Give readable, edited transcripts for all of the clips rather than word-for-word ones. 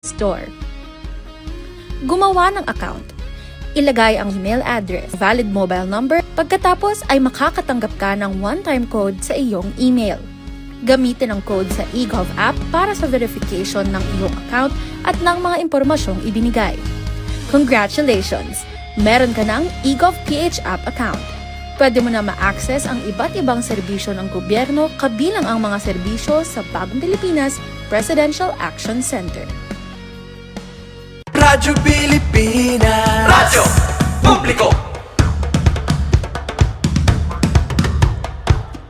store. Gumawa ng account. Ilagay ang email address, valid mobile number, pagkatapos ay makakatanggap ka ng one-time code sa iyong email. Gamitin ang code sa eGov app para sa verification ng iyong account at ng mga impormasyong ibinigay. Congratulations! Meron ka ng eGov PH app account. Pwede mo na ma-access ang iba't ibang serbisyo ng gobyerno kabilang ang mga serbisyo sa Bagong Pilipinas Presidential Action Center. Radyo Pilipinas, Radyo Publiko.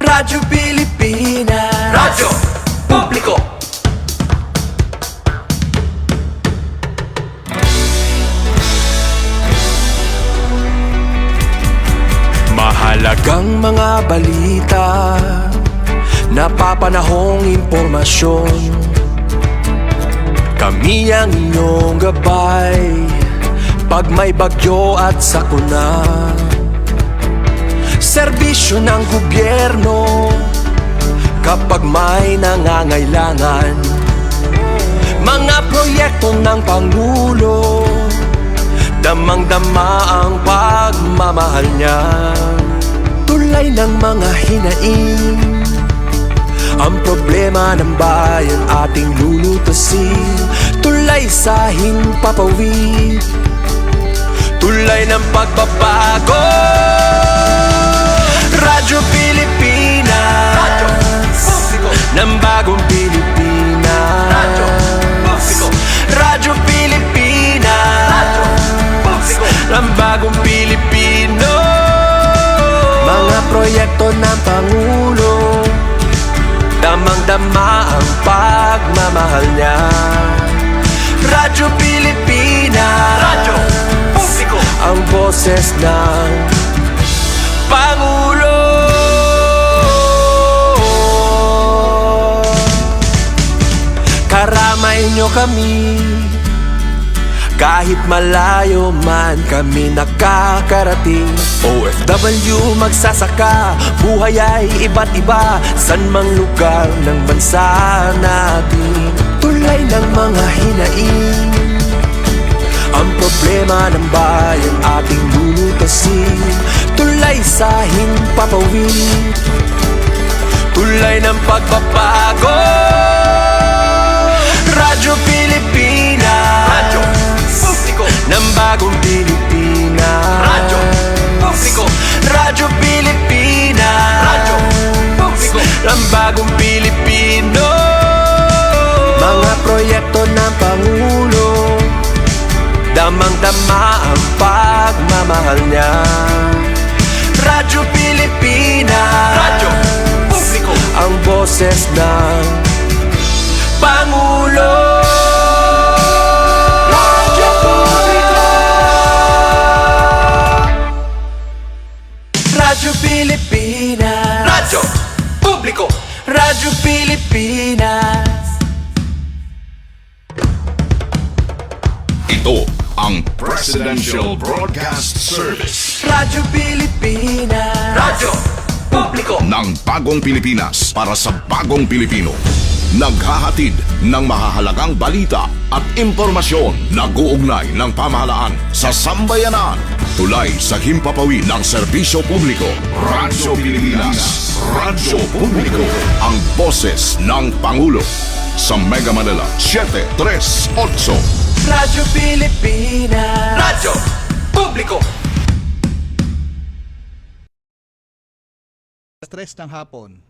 Radyo Pilipinas, Radyo Publiko. Mahalagang mga balita, napapanahong impormasyon. Kami ang inyong gabay pag may bagyo at sakuna. Serbisyo ng gobyerno kapag may nangangailangan. Mga proyekto ng Pangulo, damang-dama ang pagmamahal niya. Tulay ng mga hinaing, ang problema ng bayan ating lulutasin. Tulay sa himpapawid, tulay ng pagbabago. Radyo Pilipinas, Radyo Publiko, ng bagong Pilipinas. Radyo Publiko, Radyo Pilipinas, Radyo Publiko, ng bagong Pilipino. Mga proyekto ng Pangulo, damang-dama ang pagmamahal niya. Radyo Pilipinas, Radyo Publiko, ang boses ng Pangulo. Karamay nyo kami, kahit malayo man kami nakakarating. OFW magsasaka, buhay ay iba't iba, san mang lugar ng bansa natin. Tulay ng mga hinaing, ang problema ng bayan ating lulutasin. Tulay sa himpapawid, tulay ng pagbabago. Radyo Pilipinas, Radyo Publiko, ng bagong Pilipinas. Radyo Publiko, Radyo Pilipinas, Radyo Publiko, ng bagong Pilipino. Mga proyekto ng Pangulo, damang-dama ang pagmamahal niya. Radyo Pilipinas, Radyo Publiko, ang boses ng Pangulo. Radyo Publiko, Radyo Pilipinas, Radyo Publiko, Radyo Pilipinas. Ito ang Presidential Broadcast Service. Radyo Pilipinas, Radyo Publiko, Ng bagong Pilipinas para sa bagong Pilipino. Naghahatid ng mahahalagang balita at impormasyon. Nag-uugnay ng pamahalaan sa sambayanan. Tulay sa himpapawid ng serbisyo publiko. Radyo Pilipinas, Radyo Publiko, ang boses ng Pangulo. Sa Mega Manila, 738. Radyo Pilipinas, Radyo Publiko. 3 ng hapon.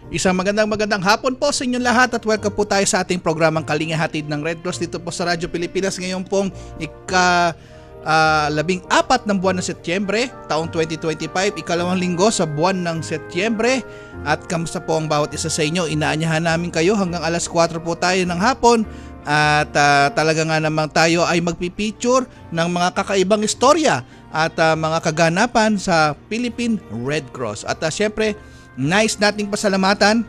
Isang magandang hapon po sa inyong lahat at welcome po tayo sa ating programang Kalinga Hatid ng Red Cross dito po sa Radyo Pilipinas ngayon pong ika-14 ng buwan ng Setyembre, taong 2025, ikalawang linggo sa buwan ng Setyembre. At kamusta po ang bawat isa sa inyo? Inaanyahan namin kayo hanggang alas 4 po tayo ng hapon at talaga nga namang tayo ay magpipicture ng mga kakaibang istorya at mga kaganapan sa Philippine Red Cross. At syempre, Nice nating pasalamatan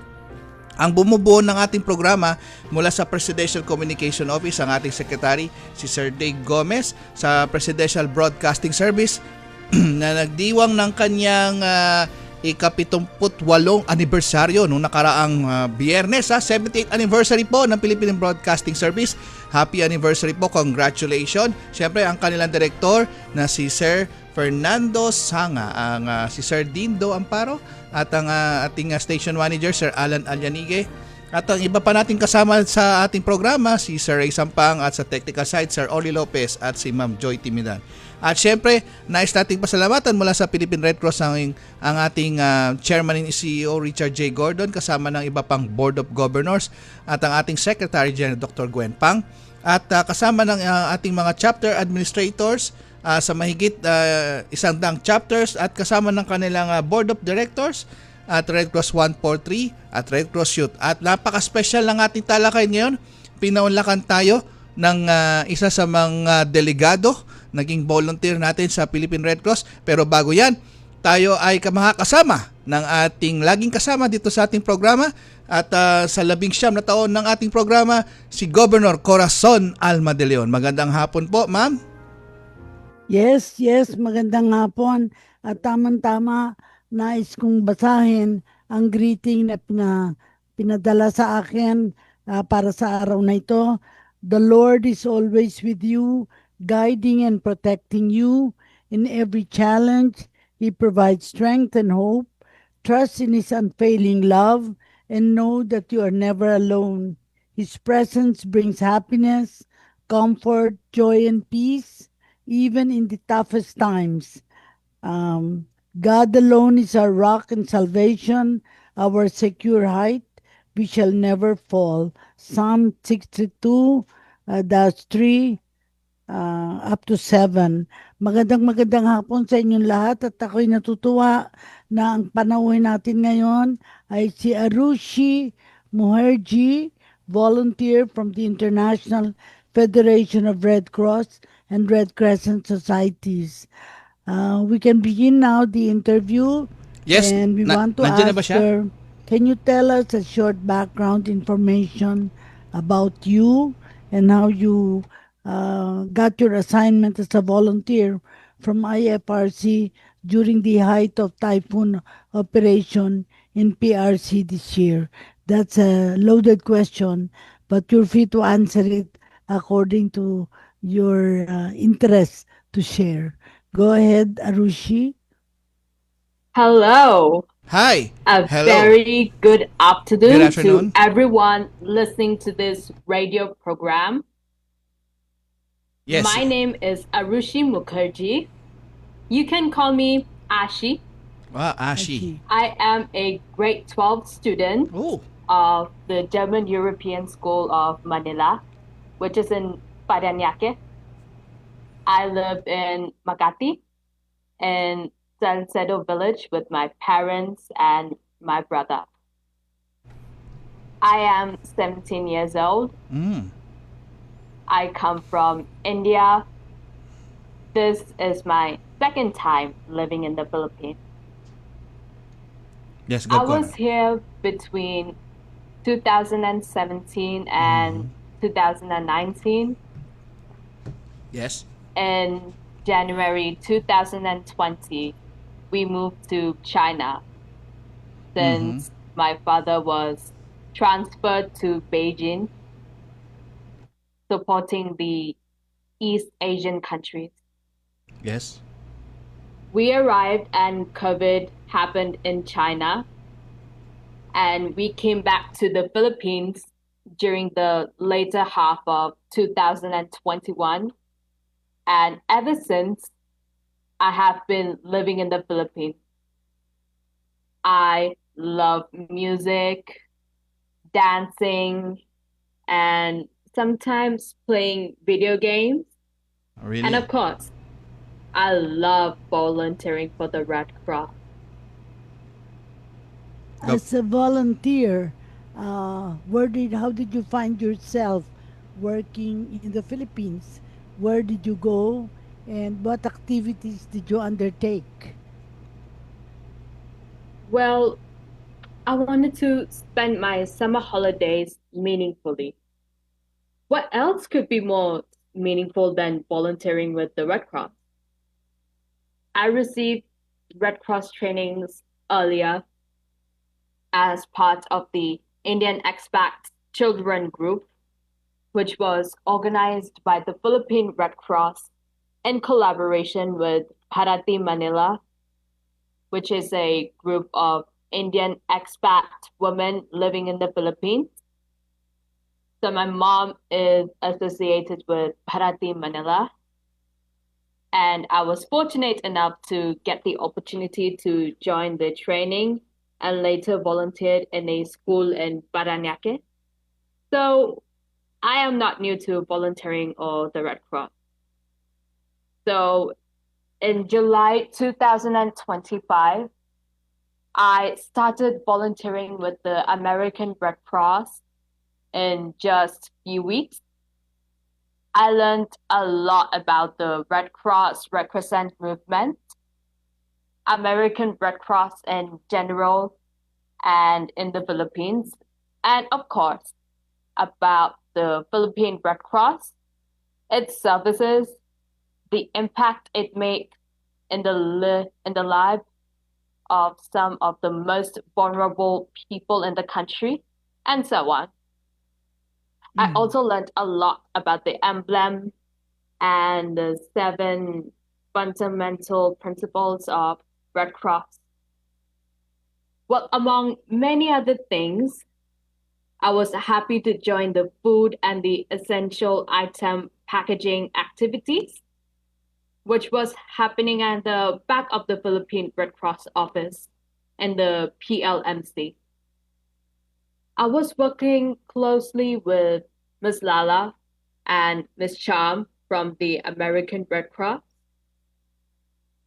ang bumubuo ng ating programa mula sa Presidential Communication Office, ang ating Secretary, si Sir Dave Gomez, sa Presidential Broadcasting Service na nagdiwang ng kanyang ika-78 anibersaryo nung nakaraang Biyernes, 78th anniversary po ng Philippine Broadcasting Service. Happy anniversary po, congratulations. Siyempre ang kanilang director na si Sir Fernando Sanga, ang si Sir Dindo Amparo, at ang ating station manager Sir Alan Alyanige, at ang iba pa nating kasama sa ating programa, si Sir Ray Sampang, at sa technical side Sir Oli Lopez at si Ma'am Joy Timidan. At syempre, nais nating pasalamatan mula sa Philippine Red Cross ang ating Chairman and CEO Richard J. Gordon, kasama ng iba pang Board of Governors, at ang ating Secretary General Dr. Gwen Pang, at kasama ng ating mga chapter administrators sa mahigit 100 chapters, at kasama ng kanilang Board of Directors at Red Cross 143 at Red Cross Youth. At napaka-special ng ating talakay ngayon. Pinaunlakan tayo ng isa sa mga delegado, naging volunteer natin sa Philippine Red Cross. Pero bago yan, tayo ay makakasama ng ating laging kasama dito sa ating programa, at sa 19 na taon ng ating programa, si Governor Corazon Alma de Leon. Magandang hapon po, ma'am. Yes, magandang hapon, at tamang-tama nais kong basahin ang greeting na pinadala sa akin para sa araw na ito. The Lord is always with you, guiding and protecting you in every challenge. He provides strength and hope. Trust in His unfailing love and know that you are never alone. His presence brings happiness, comfort, joy, and peace, even in the toughest times. God alone is our rock and salvation, our secure height. We shall never fall. Psalm 62, that's 3 up to 7. Magandang hapon sa inyong lahat, at ako'y natutuwa na ang panauhin natin ngayon ay si Arushi Mukherjee, volunteer from the International Federation of Red Cross and Red Crescent Societies. We can begin now the interview. Yes, and we want to nandiyan na ba ask siya? her, can you tell us a short background information about you and how you got your assignment as a volunteer from IFRC during the height of typhoon operation in PRC this year? That's a loaded question, but you're free to answer it according to your interest to share. Go ahead, Arushi. Hello. Hi. A Hello. very good Good afternoon afternoon. to everyone listening to this radio program. Yes. My name is Arushi Mukherjee. You can call me Ashi. Ashi. I am a grade 12 student Oh. of the German European School of Manila, which is in Paranaque. I live in Makati in Salcedo village with my parents and my brother. I am 17 years old. I come from India. This is my second time living in the Philippines. Yes, I go was here between 2017 and 2019. Yes. In January 2020, we moved to China since my father was transferred to Beijing, supporting the East Asian countries. Yes. We arrived and COVID happened in China, and we came back to the Philippines during the later half of 2021. And ever since, I have been living in the Philippines. I love music, dancing, and sometimes playing video games. Really? And of course, I love volunteering for the Red Cross. As a volunteer, how did you find yourself working in the Philippines? Where did you go, and what activities did you undertake? Well, I wanted to spend my summer holidays meaningfully. What else could be more meaningful than volunteering with the Red Cross? I received Red Cross trainings earlier as part of the Indian Expat Children Group, which was organized by the Philippine Red Cross in collaboration with Parati Manila, which is a group of Indian expat women living in the Philippines. So my mom is associated with Parati Manila, and I was fortunate enough to get the opportunity to join the training and later volunteered in a school in Parañaque. So I am not new to volunteering or the Red Cross. So in July 2025, I started volunteering with the American Red Cross in just a few weeks. I learned a lot about the Red Cross, Red Crescent movement, American Red Cross in general, and in the Philippines, and of course, about the Philippine Red Cross, its services, the impact it makes in the life of some of the most vulnerable people in the country, and so on. I Mm. also learned a lot about the emblem and the seven fundamental principles of Red Cross. Well, among many other things, I was happy to join the food and the essential item packaging activities, which was happening at the back of the Philippine Red Cross office and the PLMC. I was working closely with Ms. Lala and Ms. Charm from the American Red Cross.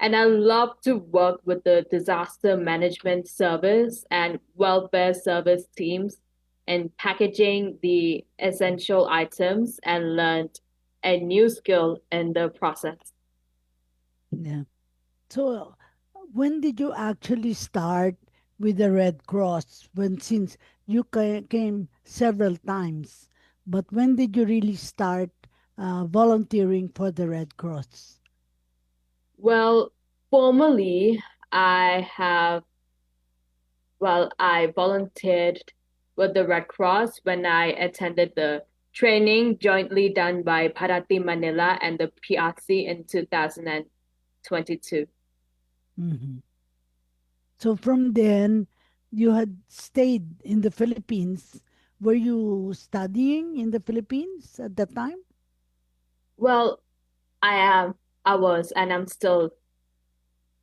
And I love to work with the disaster management service and welfare service teams in packaging the essential items and learned a new skill in the process. Yeah. So, when did you actually start with the Red Cross? When since you came several times, but when did you really start volunteering for the Red Cross? Well, formally, I have, I volunteered with the Red Cross when I attended the training jointly done by Parati Manila and the PRC in 2022. Hmm. So from then, you had stayed in the Philippines. Were you studying in the Philippines at that time? Well, I am, I was, and I'm still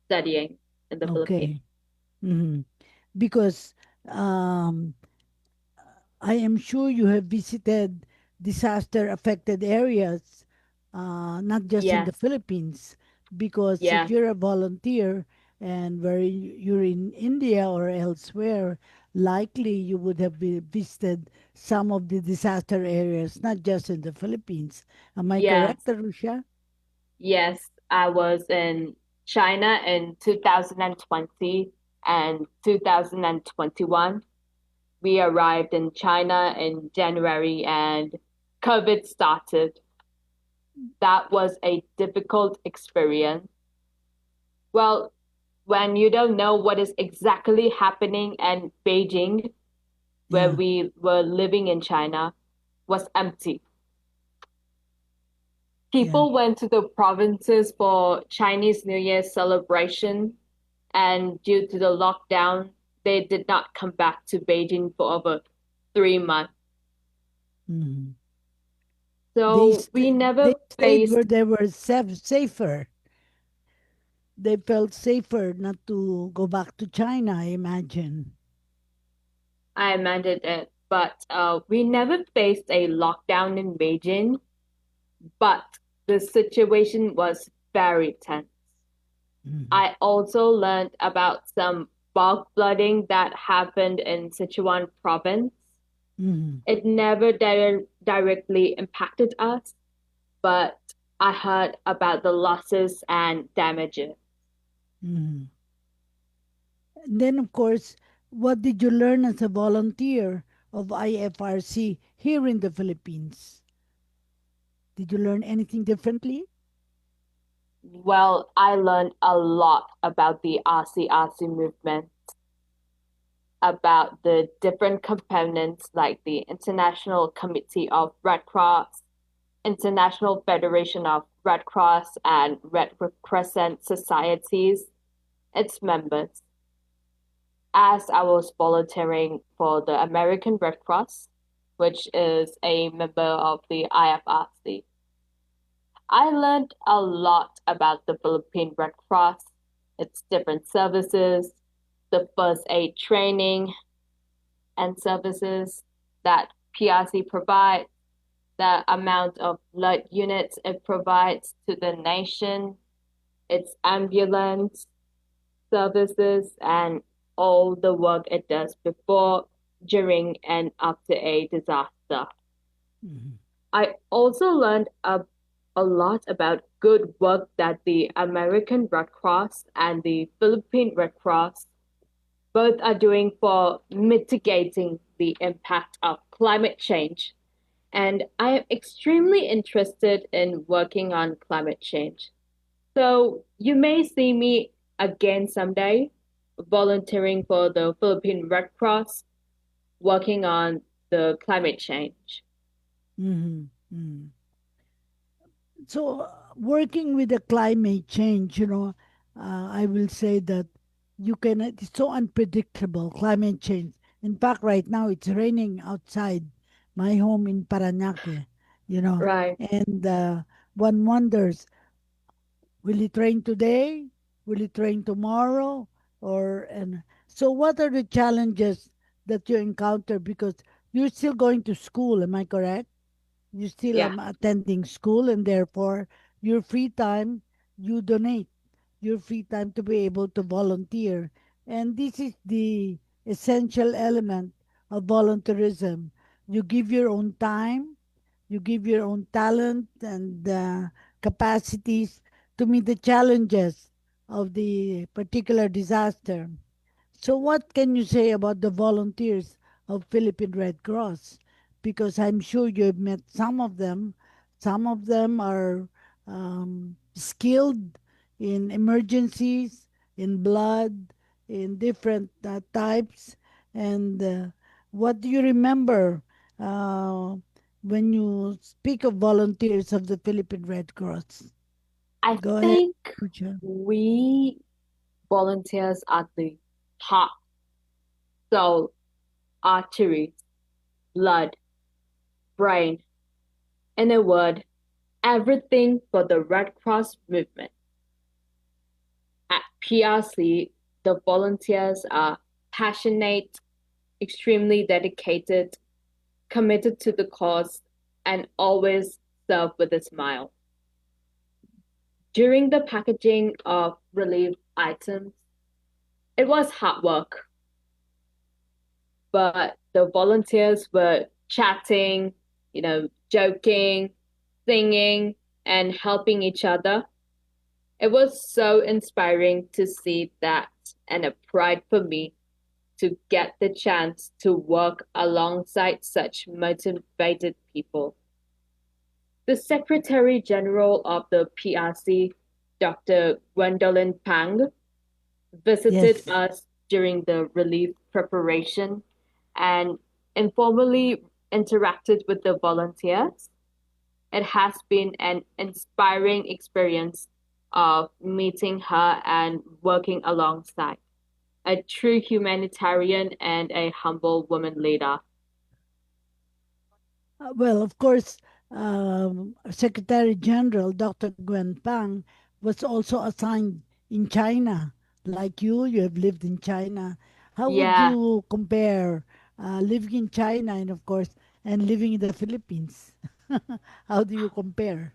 studying in the Philippines. Okay. Hmm. Because um, I am sure you have visited disaster affected areas, not just in the Yes, Philippines. Because if yes, you're a volunteer and where you're in India or elsewhere, likely you would have visited some of the disaster areas, not just in the Philippines. Am I correct, yes, Arusha? yes. I was in China in 2020 and 2021. We arrived in China in January and COVID started. That was a difficult experience. Well, when you don't know what is exactly happening, and Beijing, where Yeah, we were living in China, was empty. yeah. People went to the provinces for Chinese New Year celebration, and due to the lockdown, they did not come back to Beijing for over 3 months. Mhm. So we They never stayed where faced, they were safer. They felt safer not to go back to China, I imagine. I imagined it, but we never faced a lockdown in Beijing, but the situation was very tense. Mhm. I also learned about some bog flooding that happened in Sichuan province. Mhm. It never directly impacted us, but I heard about the losses and damages. Mhm. And then, of course, what did you learn as a volunteer of IFRC here in the Philippines? Did you learn anything differently? Well, I learned a lot about the RCRC movement, about the different components like the International Committee of Red Cross, International Federation of Red Cross and Red Crescent societies, its members. As I was volunteering for the American Red Cross, which is a member of the IFRC, I learned a lot about the Philippine Red Cross, its different services, the first aid training and services that PRC provides, the amount of blood units it provides to the nation, its ambulance services, and all the work it does before, during, and after a disaster. Mhm. I also learned a lot about good work that the American Red Cross and the Philippine Red Cross both are doing for mitigating the impact of climate change. And I am extremely interested in working on climate change. So you may see me again someday volunteering for the Philippine Red Cross, working on the climate change. Mhm. Mhm. So, working with the climate change, I will say that it's so unpredictable, climate change. In fact, right now it's raining outside my home in Parañaque, Right. and one wonders, will it rain today? Will it rain tomorrow? And so what are the challenges that you encounter? Because you're still going to school, am I correct? You still Yeah. attending school, and therefore your free time, you donate your free time to be able to volunteer. And this is the essential element of volunteerism. You give your own time, you give your own talent and capacities to meet the challenges of the particular disaster. So, what can you say about the volunteers of Philippine Red Cross? Because I'm sure you've met some of them. Some of them are skilled in emergencies, in blood, in different types. And what do you remember uh, when you speak of volunteers of the Philippine Red Cross? I Go ahead, think Lucia. we volunteers are the heart, soul, arteries, blood, brain, in a word, everything for the Red Cross movement. At PRC, the volunteers are passionate, extremely dedicated, committed to the cause, and always serve with a smile. During the packaging of relief items, it was hard work, but the volunteers were chatting, joking, singing, and helping each other. It was so inspiring to see that and a pride for me to get the chance to work alongside such motivated people. The Secretary General of the PRC, Dr. Gwendolyn Pang, visited Yes. us during the relief preparation and informally interacted with the volunteers. It has been an inspiring experience of meeting her and working alongside a true humanitarian and a humble woman leader. Well, of course, Secretary General Dr. Gwen Pang was also assigned in China. Like you have lived in China. How would Yeah, you compare living in China and, of course, and living in the Philippines? How do you compare?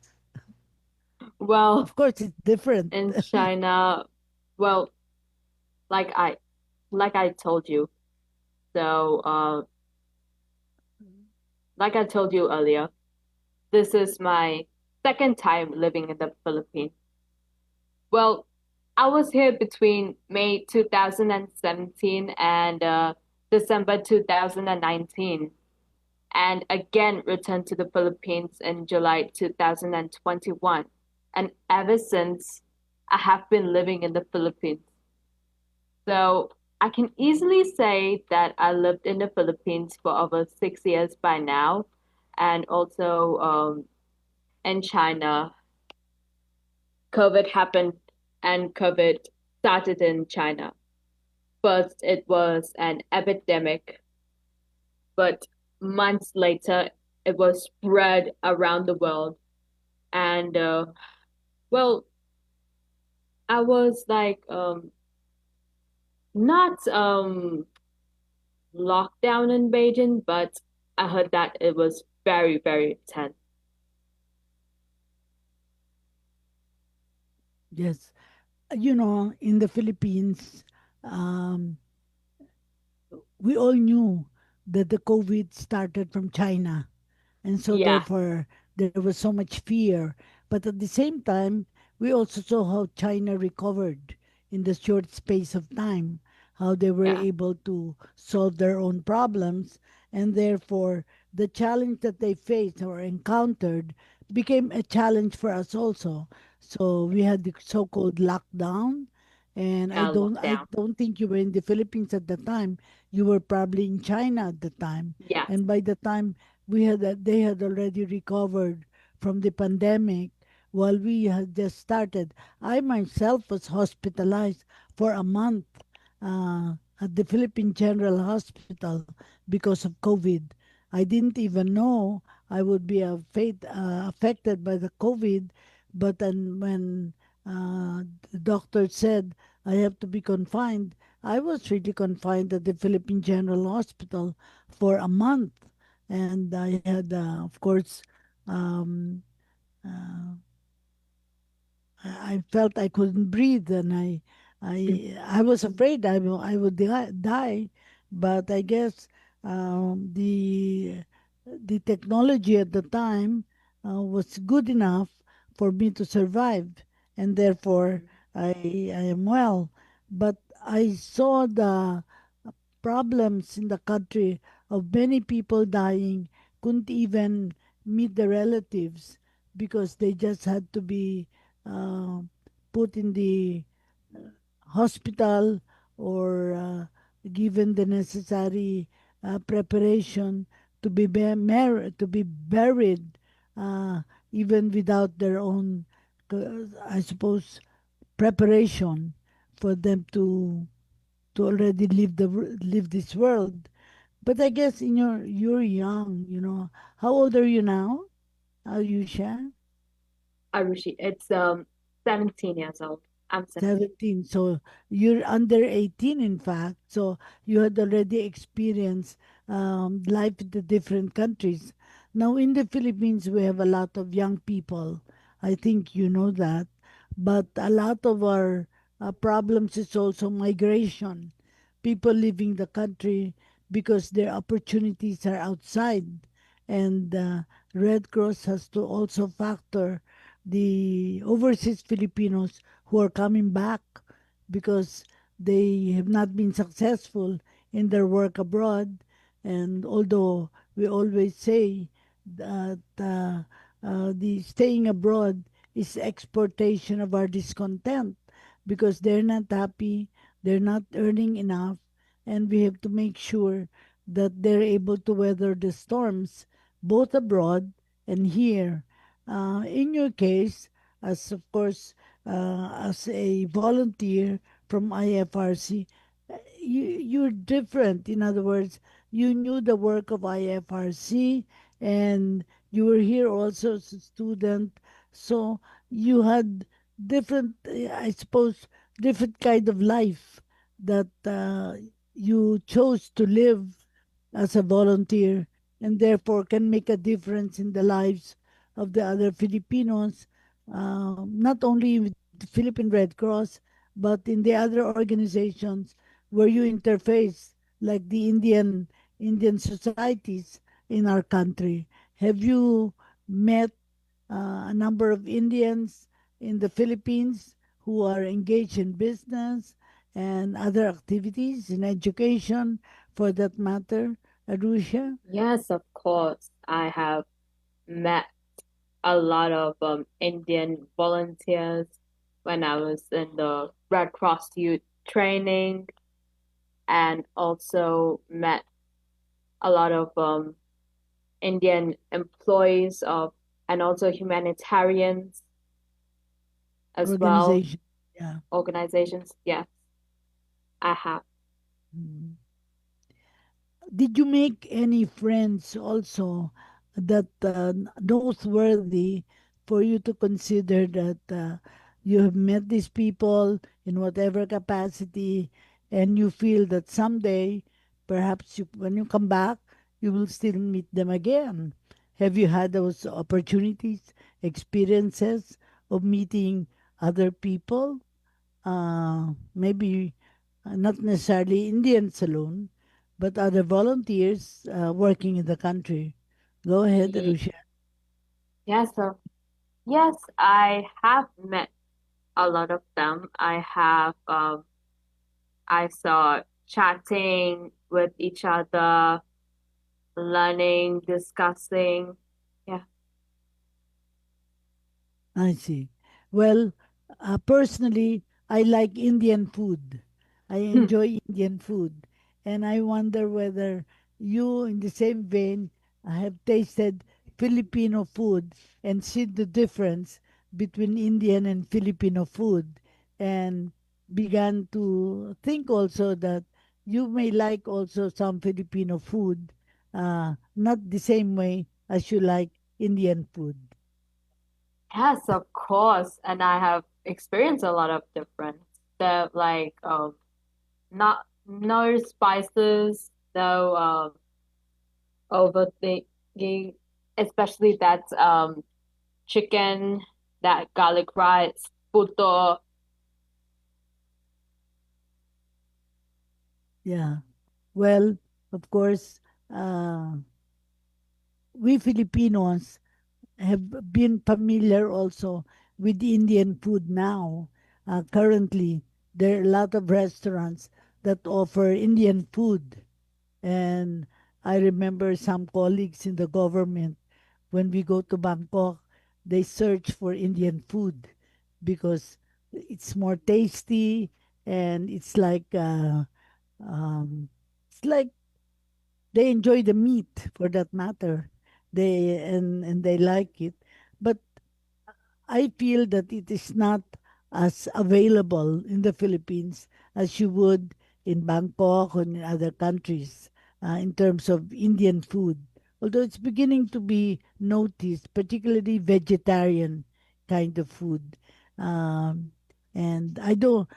well, Of course, it's different. in China, well, like I like I told you, so like I told you earlier, this is my second time living in the Philippines. Well, I was here between May 2017 and December 2019, and again returned to the Philippines in July 2021. And ever since, I have been living in the Philippines. So I can easily say that I lived in the Philippines for over 6 years by now, and also in China. COVID happened, and COVID started in China. First, it was an epidemic, but months later, it was spread around the world. And well, I was like not locked down in Beijing, but I heard that it was very, very intense. Yes. In the Philippines, um, we all knew that the COVID started from China. And so, Yeah, therefore, there was so much fear. But at the same time, we also saw how China recovered in the short space of time, how they were yeah, able to solve their own problems. And therefore, the challenge that they faced or encountered became a challenge for us also. So we had the so-called lockdown, and I yeah, don't I lockdown. don't think you were in the Philippines at the time. You were probably in China at the time. Yes. And by the time they had already recovered from the pandemic while we had just started. I myself was hospitalized for a month at the Philippine General Hospital because of COVID. I didn't even know I would be affected by the COVID, but then when the doctor said I have to be confined, I was really confined at the Philippine General Hospital for a month, and I had, of course, um, uh, I felt I couldn't breathe, and I was afraid I would die. But I guess the technology at the time was good enough for me to survive, and therefore I am well. But I saw the problems in the country of many people dying, couldn't even meet the relatives because they just had to be uh, put in the hospital or given the necessary preparation to to be buried, uh, even without their own, I suppose, preparation for them to already live this world. But I guess you're young, you know. How old are you now? Are you sure? Arushi, it's 17 years old. I'm 17. 17. So you're under 18, in fact. So you had already experienced life in the different countries. Now, in the Philippines, we have a lot of young people. I think you know that. But a lot of our problems is also migration. People leaving the country because their opportunities are outside. And Red Cross has to also factor the overseas Filipinos who are coming back because they have not been successful in their work abroad. And although we always say that the staying abroad is exportation of our discontent because they're not happy, they're not earning enough, and we have to make sure that they're able to weather the storms both abroad and here. In your case, as of course, as a volunteer from IFRC, you're different. In other words, you knew the work of IFRC and you were here also as a student. So you had different, I suppose, different kind of life that you chose to live as a volunteer and therefore can make a difference in the lives of the other Filipinos, not only with the Philippine Red Cross, but in the other organizations where you interface, like the Indian societies in our country. Have you met a number of Indians in the Philippines who are engaged in business and other activities in education, for that matter, Arusha? Yes, of course. I have met a lot of Indian volunteers when I was in the Red Cross youth training, and also met a lot of Indian employees of and also humanitarians as well, Organization. Yeah. organizations. Yes, I have. Mm. Did you make any friends also that noteworthy for you to consider that you have met these people in whatever capacity, and you feel that someday, perhaps when you come back, you will still meet them again? Have you had those opportunities, experiences of meeting other people? Maybe not necessarily Indians alone, but other volunteers working in the country. Go ahead, Ye- Rusha. Yes, so yes, I have met a lot of them. I saw chatting with each other, learning, discussing. Yeah. I see. Well, personally, I like Indian food. I enjoy Indian food. And I wonder whether you, in the same vein, have tasted Filipino food and seen the difference between Indian and Filipino food, and began to think also that you may like also some Filipino food, not the same way as you like Indian food. Yes, of course. And I have experienced a lot of difference. The like not no spices, no overthinking, especially that chicken, that garlic rice, puto. Yeah. Well, of course, uh, we Filipinos have been familiar also with Indian food now. Currently, there are a lot of restaurants that offer Indian food. And I remember some colleagues in the government, when we go to Bangkok, they search for Indian food because it's more tasty, and um, it's like they enjoy the meat, for that matter. And they like it. But I feel that it is not as available in the Philippines as you would in Bangkok or in other countries, in terms of Indian food. Although it's beginning to be noticed, particularly vegetarian kind of food. Um, and I don't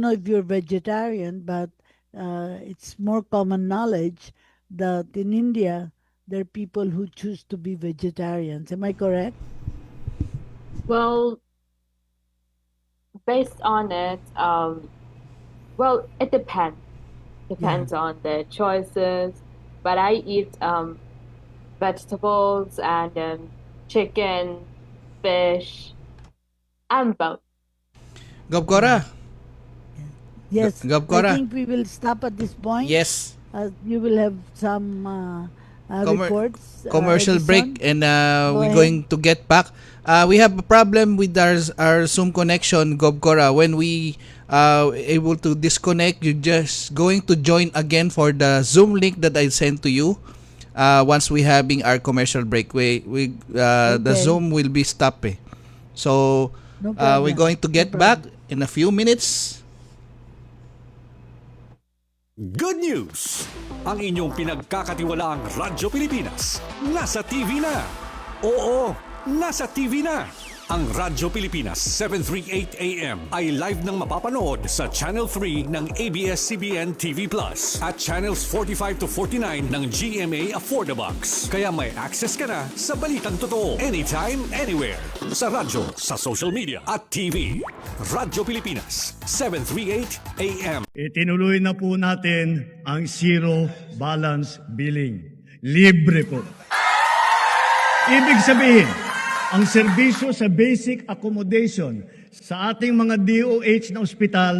know if you're vegetarian, but it's more common knowledge that in India there are people who choose to be vegetarians. Am I correct? Well, based on it, well, it depends. Yeah. Depends on the choices. But I eat vegetables and chicken, fish, and both. Gobkora. Yeah. Yeah. Yes, I Gobkora. think we will stop at this point. Yes. You will have some Commer- reports, commercial break, Edison. and Go we're ahead. going to get back. We have a problem with our Zoom connection, Gobkora. When we able to disconnect, you're just going to join again for the Zoom link that I sent to you. Once we having our commercial break, the Okay, Zoom will be stopped. So no we're problem. going to No get back problem. in a few minutes. Good news! Ang inyong pinagkakatiwalaang Radyo Pilipinas nasa TV na. Oo, nasa TV na. Ang Radyo Pilipinas 738 AM ay live nang mapapanood sa Channel 3 ng ABS-CBN TV Plus at Channels 45 to 49 ng GMA Affordabox. Kaya may access ka na sa balitang totoo anytime, anywhere. Sa radyo, sa social media at TV. Radyo Pilipinas 738 AM. Itinuloy na po natin ang zero balance billing. Libre po. Ibig sabihin, ang serbisyo sa basic accommodation sa ating mga DOH na ospital,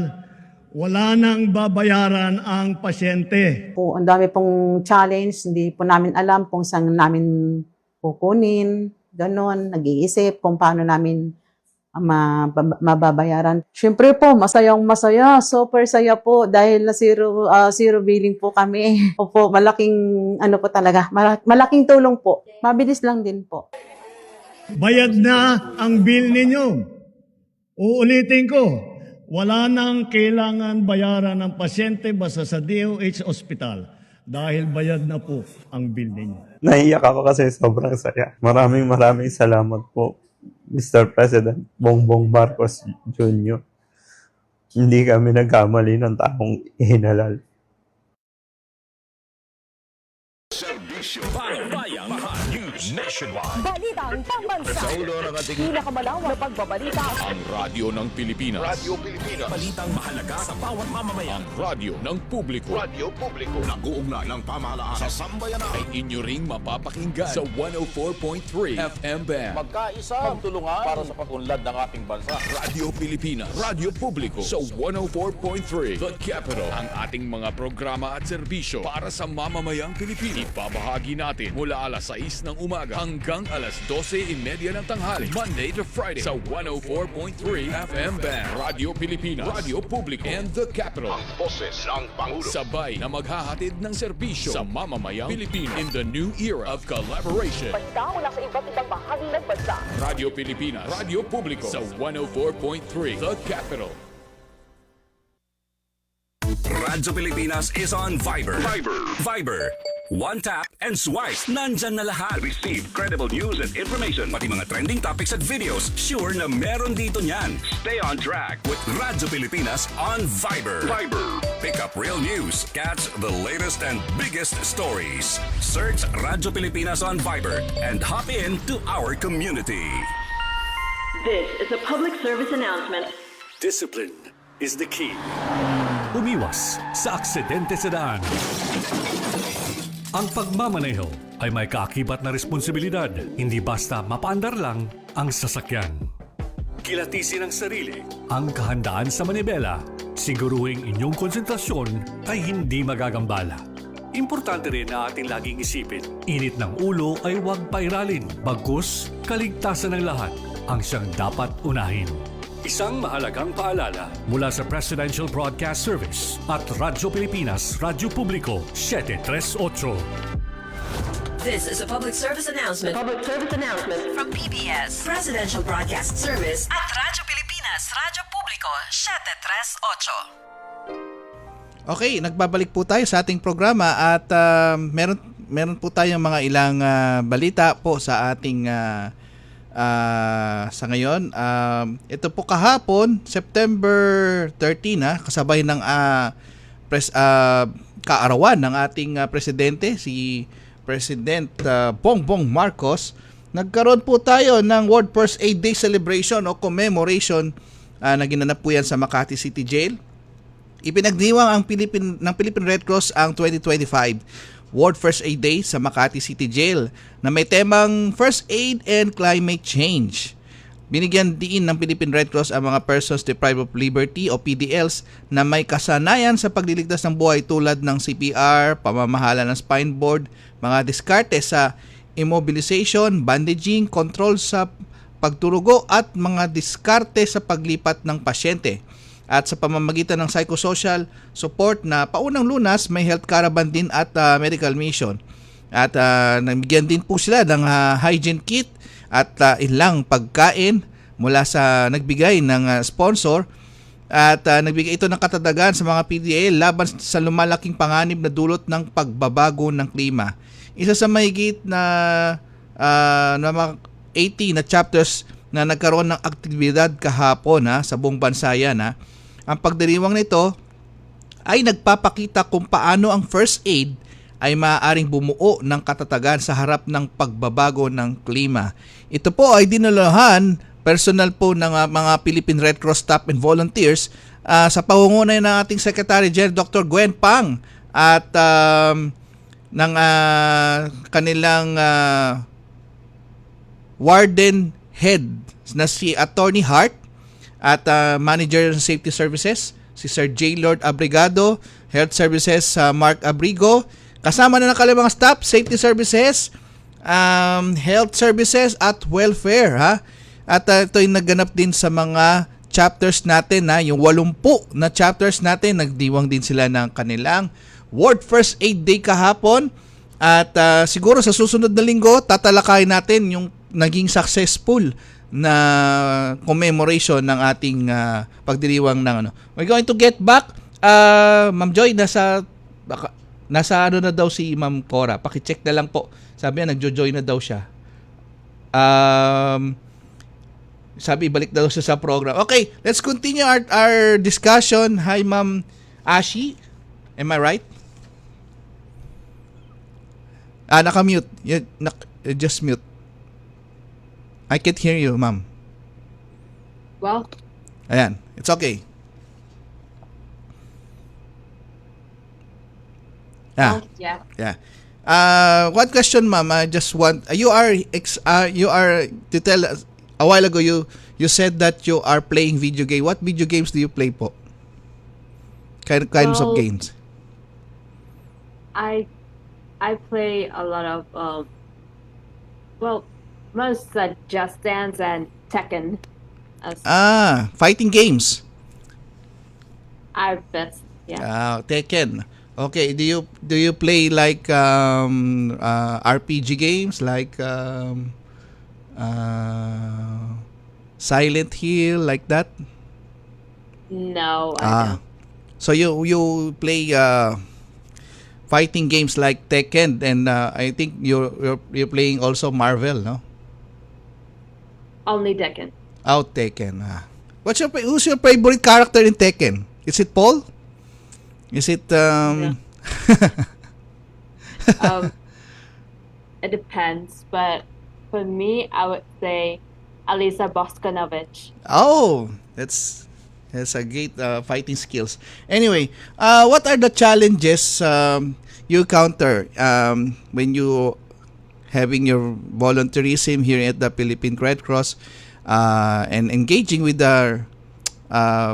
wala nang babayaran ang pasyente. Ang dami pong challenge, hindi po namin alam kung saan namin kukunin, ganon, nag-iisip kung paano namin mababayaran. Siyempre po, masayang-masaya, super saya po dahil na zero billing po kami. Opo, malaking po talaga, malaking tulong po. Mabilis lang din po. Bayad na ang bill ninyo. Uulitin ko, wala nang kailangan bayaran ng pasyente basta sa DOH Hospital dahil bayad na po ang bill ninyo. Naiyak ako kasi sobrang saya. Maraming salamat po, Mr. President Bongbong Marcos Jr. Hindi kami nagkamali ng taong ihinalal. Serbisyo Bayang News Nationwide. Balitang pambansa. Sa ulo ng ating pinakamalawak na pagbabalita. Ang radyo ng Pilipinas. Radyo Pilipinas. Balitang mahalaga sa bawat mamamayan. Ang radyo ng publiko. Radyo Publiko. Nag-uugnay ng pamahalaan sa sambayanan. Ay inyo ring mapapakinggan sa 104.3 FM band. Magkaisa, magtulungan para sa pag-unlad ng ating bansa. Radyo Pilipinas. Radyo Publiko sa 104.3 The Capital. Ang ating mga programa at serbisyo para sa mamamayang Pilipino. Ibabahagi natin mula alas 6 ng umaga hanggang alas 12:30 ng tanghali. Monday to Friday sa 104.3 FM band. Radyo Pilipinas, Radyo Publiko, and The Capital. Ang boses ng Pangulo. Sabay na maghahatid ng serbisyo sa mamamayang Pilipino in the new era of collaboration. Balita mula sa iba't ibang bahagi ng bansa. Radyo Pilipinas, Radyo Publiko sa 104.3 The Capital. Radyo Pilipinas is on Viber. Viber. One tap and swipe. Nandyan na lahat. Receive credible news and information. Pati mga trending topics at videos. Sure na meron dito niyan. Stay on track with Radyo Pilipinas on Viber. Pick up real news. Catch the latest and biggest stories. Search Radyo Pilipinas on Viber and hop in to our community. This is a public service announcement. Discipline is the key. Umiwas sa aksidente sa daan. Ang pagmamaneho ay may kaakibat na responsibilidad. Hindi basta mapaandar lang ang sasakyan. Kilatisin ang sarili, ang kahandaan sa manibela. Siguruhing inyong konsentrasyon ay hindi magagambala. Importante rin na ating laging isipin, init ng ulo ay huwag pairalin. Bagkus, kaligtasan ng lahat ang siyang dapat unahin. Isang mahalagang paalala mula sa Presidential Broadcast Service at Radyo Pilipinas, Radyo Publiko, 738. This is a public service announcement. Public service announcement From PBS, Presidential Broadcast Service at Radyo Pilipinas, Radyo Publiko, 738. Okay, nagbabalik po tayo sa ating programa at meron po tayong mga ilang balita po sa ating sa ngayon. Ito po kahapon, September 13, kasabay ng kaarawan ng ating presidente, si President Bongbong Marcos. Nagkaroon po tayo ng World First Aid Day celebration o commemoration na ginanap po yan sa Makati City Jail. Ipinagdiwang ng Philippine Red Cross ang 2025 World First Aid Day sa Makati City Jail na may temang First Aid and Climate Change. Binigyan diin ng Philippine Red Cross ang mga persons deprived of liberty o PDLs na may kasanayan sa pagliligtas ng buhay tulad ng CPR, pamamahala ng spine board, mga diskarte sa immobilization, bandaging, control sa pagturugo at mga diskarte sa paglipat ng pasyente. At sa pamamagitan ng psychosocial support na paunang lunas, may health caravan din at medical mission. At nabigyan din po sila ng hygiene kit at ilang pagkain mula sa nagbigay ng sponsor. At nagbigay ito ng katatagan sa mga PDL laban sa lumalaking panganib na dulot ng pagbabago ng klima. Isa sa mahigit na mga 80 na chapters na nagkaroon ng aktibidad kahapon sa buong bansa yan. Ang pagdiriwang nito ay nagpapakita kung paano ang first aid ay maaaring bumuo ng katatagan sa harap ng pagbabago ng klima. Ito po ay dinalahan personal po ng mga Philippine Red Cross staff and volunteers sa pangunguna ng ating Secretary General Dr. Gwen Pang at ng kanilang warden head na si Attorney Hart. At Manager ng Safety Services, si Sir J. Lord Abrigado. Health Services, Mark Abrigo. Kasama na ng kanilang mga staff, Safety Services, Health Services at Welfare. Ha? At ito yung nagganap din sa mga chapters natin, yung 80 na chapters natin. Nagdiwang din sila ng kanilang World First Aid Day kahapon. At siguro sa susunod na linggo, tatalakayin natin yung naging successful na commemoration ng ating pagdiriwang ng ano. We're going to get back. Ma'am Joy, nasa ano na daw si Ma'am Cora. Paki-check na lang po. Sabi niya, nagjo-join na daw siya. Sabi, balik daw siya sa program. Okay, let's continue our discussion. Hi, Ma'am Ashi. Am I right? Naka-mute. Just mute. I can't hear you, ma'am. Well, Ayan. It's okay. yeah. Yeah. One question, ma'am. I just want you are to tell us a while ago you said that you are playing video game. What video games do you play po? Kinds of games. I play a lot of most Just Dance and Tekken. Fighting games. I best, yeah. Tekken. Okay, do you play like RPG games like Silent Hill, like that? No, I don't. So you play fighting games like Tekken, and I think you're playing also Marvel, no? Only Tekken. Tekken. Who's your favorite character in Tekken? Is it Paul? Is it It depends, but for me, I would say Alisa Boskanovich. Oh, that's a great fighting skills. Anyway, what are the challenges you encounter when you having your volunteerism here at the Philippine Red Cross and engaging with the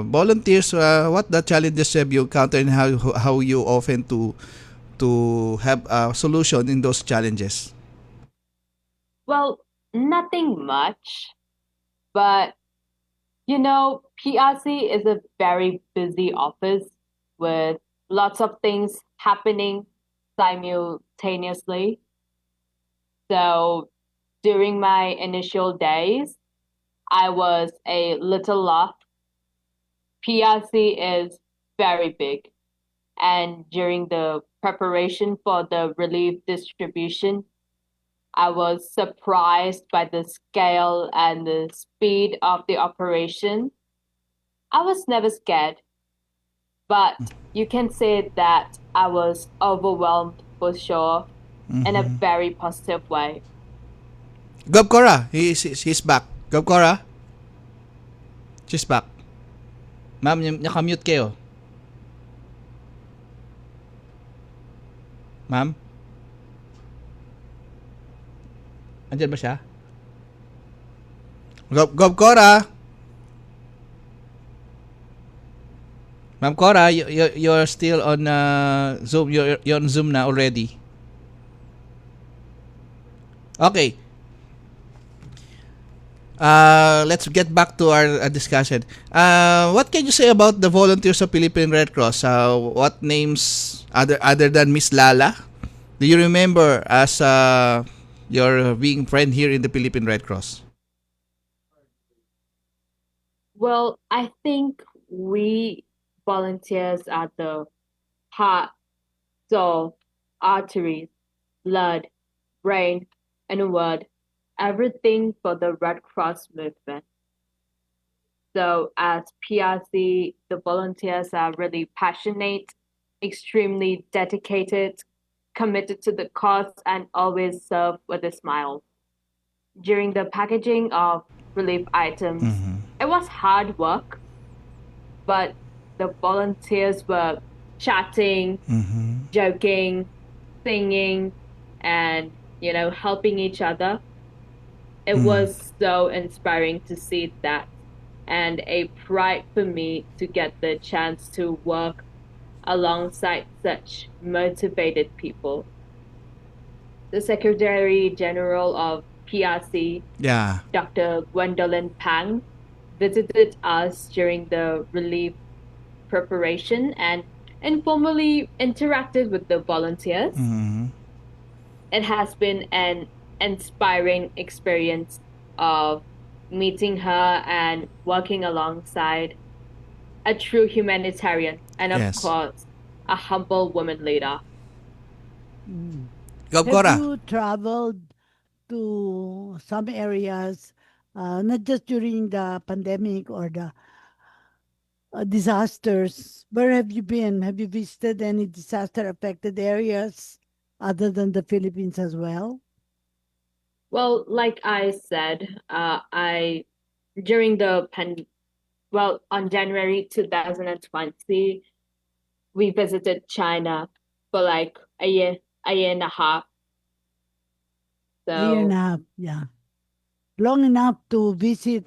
volunteers? What the challenges have you encountered, and how you often to have a solution in those challenges? Well, nothing much, but PRC is a very busy office with lots of things happening simultaneously. So during my initial days, I was a little lost. PRC is very big, and during the preparation for the relief distribution, I was surprised by the scale and the speed of the operation. I was never scared, but you can say that I was overwhelmed for sure, in a very positive way. Gov Cora, he's back. Gov Cora, she's back. Ma'am, naka-mute kayo. Ma'am? Andyan ba siya? Gov Cora? Ma'am Cora, you're still on Zoom. You're on Zoom na already. Okay. Let's get back to our discussion. What can you say about the volunteers of Philippine Red Cross? What names other than Miss Lala do you remember as your being friend here in the Philippine Red Cross? Well, I think we volunteers are the heart, soul, arteries, blood, brain, and word, everything for the Red Cross movement. So as PRC, the volunteers are really passionate, extremely dedicated, committed to the cause, and always serve with a smile. During the packaging of relief items, it was hard work, but the volunteers were chatting, joking, singing, and helping each other. It was so inspiring to see that. and a pride for me to get the chance to work alongside such motivated people. The Secretary General of PRC, Yeah. Dr. Gwendolyn Pang, visited us during the relief preparation and informally interacted with the volunteers. Mhm. It has been an inspiring experience of meeting her and working alongside a true humanitarian and, of Yes. course, a humble woman leader. Go, Have Cora. you traveled to some areas, not just during the pandemic or the disasters? Where have you been? Have you visited any disaster affected areas other than the Philippines as well? Well, like I said, I during the on January 2020, we visited China for like a year and a half. A year and a So half, yeah. Long enough to visit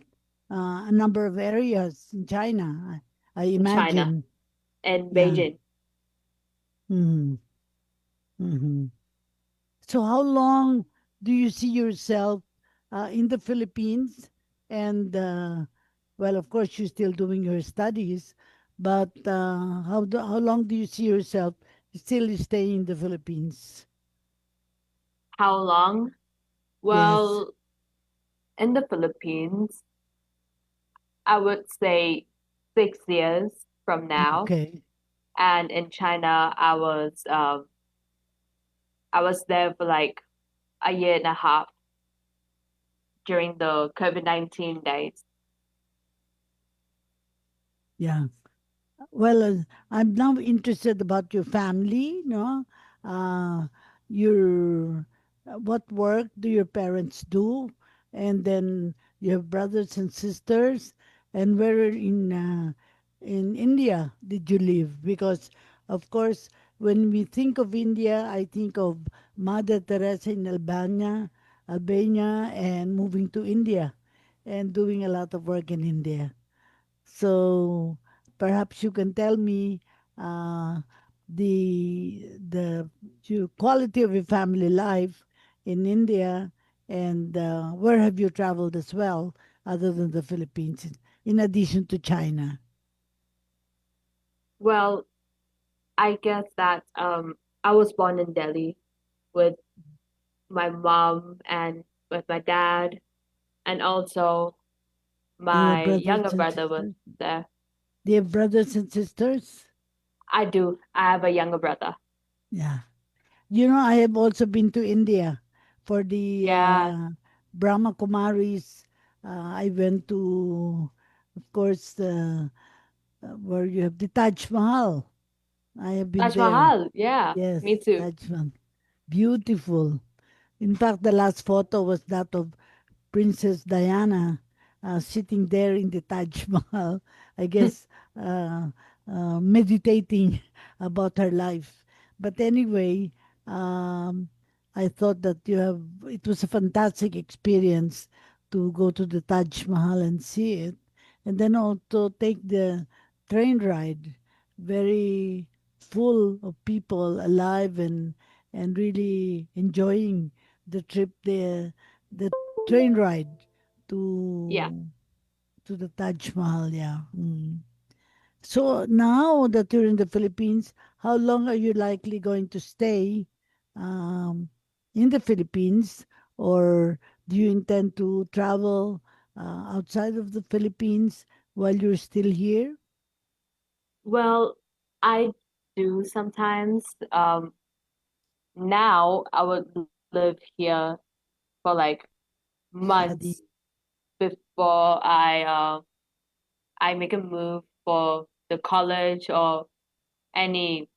a number of areas in China, I China imagine. and Yeah. Beijing. hmm hmm So, how long do you see yourself in the Philippines? And, well, of course, you're still doing your studies, but how long do you see yourself still staying in the Philippines? How long? Yes. Well, in the Philippines, I would say 6 years from now. Okay. And in China, I was there for like a year and a half during the COVID-19 days. Yeah. Well, I'm now interested about your family, no? Uh, your what work do your parents do? And then you have brothers and sisters. And where in India did you live? Because of course, when we think of India, I think of Mother Teresa in Albania, and moving to India and doing a lot of work in India. So perhaps you can tell me uh, the quality of your family life in India, and where have you traveled as well, other than the Philippines, in addition to China? Well, I guess that I was born in Delhi with my mom and with my dad, and also Do you have my younger brothers and brother was sisters? there. Do you have brothers and sisters? I do. I have a younger brother. Yeah. You know, I have also been to India for the Yeah, Brahma Kumaris. I went to, of course, where you have the Taj Mahal. I have been Taj there. Mahal. Yeah, Yes, me too. Taj Mahal. Beautiful. In fact, the last photo was that of Princess Diana sitting there in the Taj Mahal, I guess, uh, meditating about her life. But anyway, um, I thought that it was a fantastic experience to go to the Taj Mahal and see it. And then also take the train ride, very full of people alive and really enjoying the trip there, the train ride Yeah. to the Taj Mahal. Yeah. So now that you're in the Philippines, how long are you likely going to stay um, in the Philippines, or do you intend to travel outside of the Philippines while you're still here? Well, I do sometimes. Now I would live here for like Study. months before I make a move for the college or any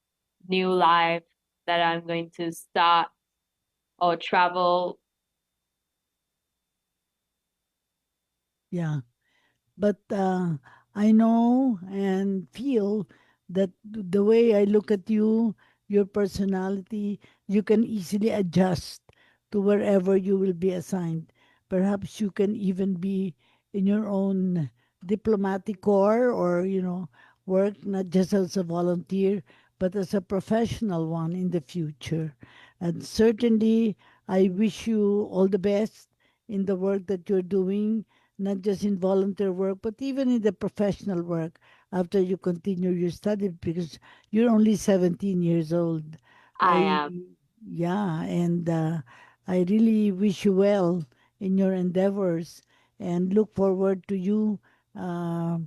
new life that I'm going to start or travel. Yeah. But I know and feel that the way I look at you, your personality, you can easily adjust to wherever you will be assigned. Perhaps you can even be in your own diplomatic corps, or work not just as a volunteer but as a professional one in the future. And certainly I wish you all the best in the work that you're doing, not just in volunteer work but even in the professional work after you continue your study, because you're only 17 years old. I I am. Yeah, and I really wish you well in your endeavors, and look forward to you, uh,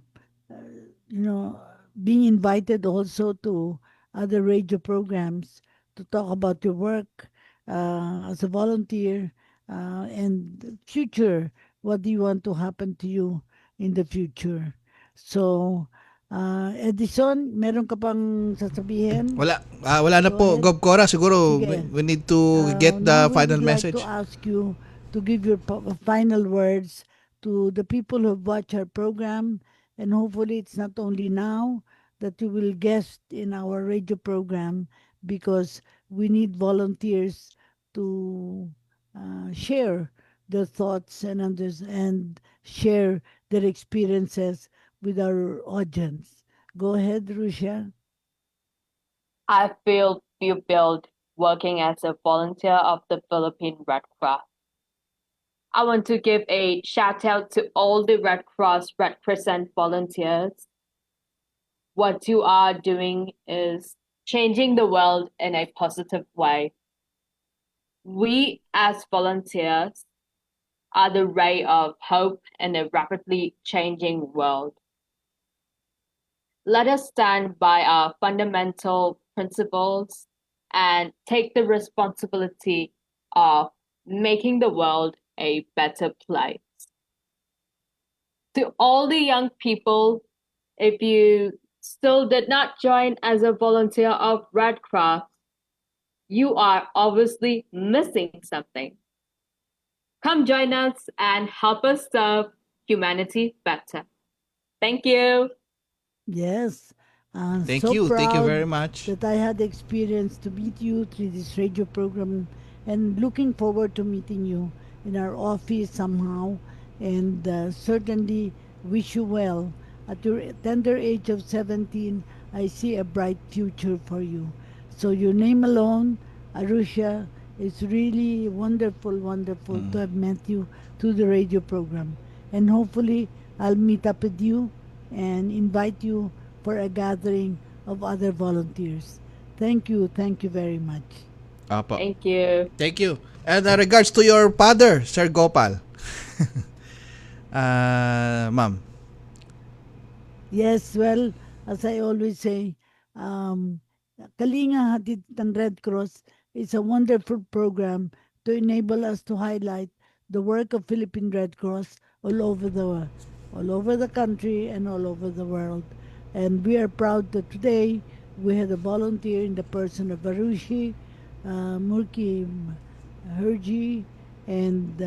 you know, being invited also to other radio programs to talk about your work as a volunteer, and future. What do you want to happen to you in the future? So, Edison, meron ka pang sasabihin? Wala na Go po, ahead. Gov Cora. Siguro Sige. we need to get Now the we final would like to message. ask you to give your final words to the people who watch our program, and hopefully it's not only now that you will guest in our radio program, because we need volunteers to share their thoughts and share their experiences with our audience. Go ahead, Rusha. I feel fulfilled working as a volunteer of the Philippine Red Cross. I want to give a shout out to all the Red Cross, Red Crescent volunteers. What you are doing is changing the world in a positive way. We, as volunteers, are the ray of hope in a rapidly changing world. Let us stand by our fundamental principles and take the responsibility of making the world a better place. To all the young people, if you still did not join as a volunteer of Red Cross, you are obviously missing something. Come join us and help us serve humanity better. Thank you. Yes, I'm Thank so you. Thank you very proud much. that I had the experience to meet you through this radio program, and looking forward to meeting you in our office somehow, and certainly wish you well. At your tender age of 17, I see a bright future for you. So your name alone, Arusha, is really wonderful, wonderful to have met you through the radio program. And hopefully I'll meet up with you and invite you for a gathering of other volunteers. Thank you very much. Apo. Thank you. Thank you. And regards to your father, Sir Gopal. Ma'am. Yes, well, as I always say, um, Kalinga Hatid ng Red Cross is a wonderful program to enable us to highlight the work of Philippine Red Cross all over the country and all over the world. And we are proud that today we had a volunteer in the person of Arushi, Mukherjee, and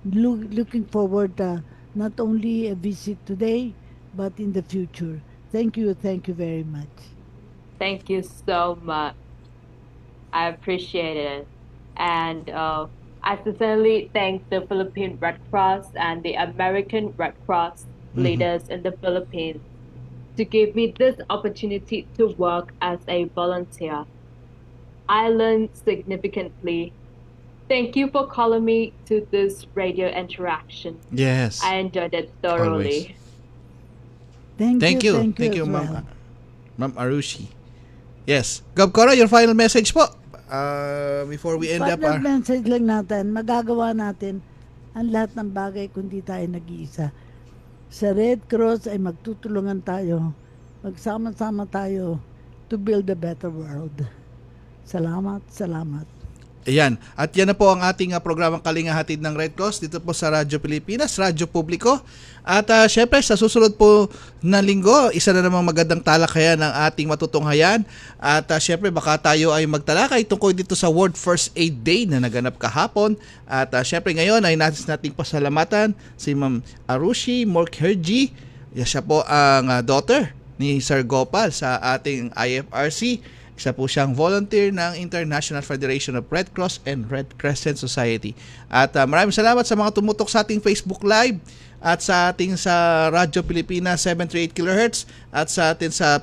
looking forward not only a visit today, but in the future. Thank you very much. Thank you so much. I appreciate it. And I sincerely thank the Philippine Red Cross and the American Red Cross leaders in the Philippines to give me this opportunity to work as a volunteer. I learned significantly. Thank you for calling me to this radio interaction. Yes. I enjoyed it thoroughly. Thank you Thank you, as Ma'am. well. Ma'am Arushi. Yes. Gov Cora, your final message po. Before we end up Final our... message lang natin, magagawa natin ang lahat ng bagay kung di tayo nag-iisa. Sa Red Cross ay magtutulungan tayo, magsama-sama tayo to build a better world. Salamat, salamat. Ayan. At yan na po ang ating programang Kalinga Hatid ng Red Cross dito po sa Radyo Pilipinas, Radyo Publiko. At syempre sa susunod po na linggo, isa na namang magandang talakayan ng ating matutunghayan. At syempre baka tayo ay magtalakay tungkol dito sa World First Aid Day na naganap kahapon. At syempre ngayon ay nating pasalamatan si Ma'am Arushi Mukherjee. Siya po ang daughter ni Sir Gopal sa ating IFRC. Isa po siyang volunteer ng International Federation of Red Cross and Red Crescent Society. At maraming salamat sa mga tumutok sa ating Facebook Live at sa ating sa Radyo Pilipinas 738 kHz at sa ating sa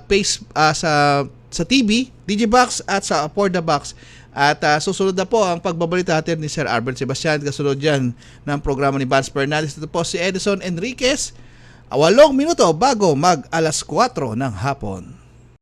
sa TV, Digibox at sa For the Box. At susunod na po ang pagbabalita natin ni Sir Albert Sebastian. Kasunod dyan ng programa ni Vance Bernales. Ito po si Edison Enriquez. 8 minuto bago mag 4:00 ng hapon.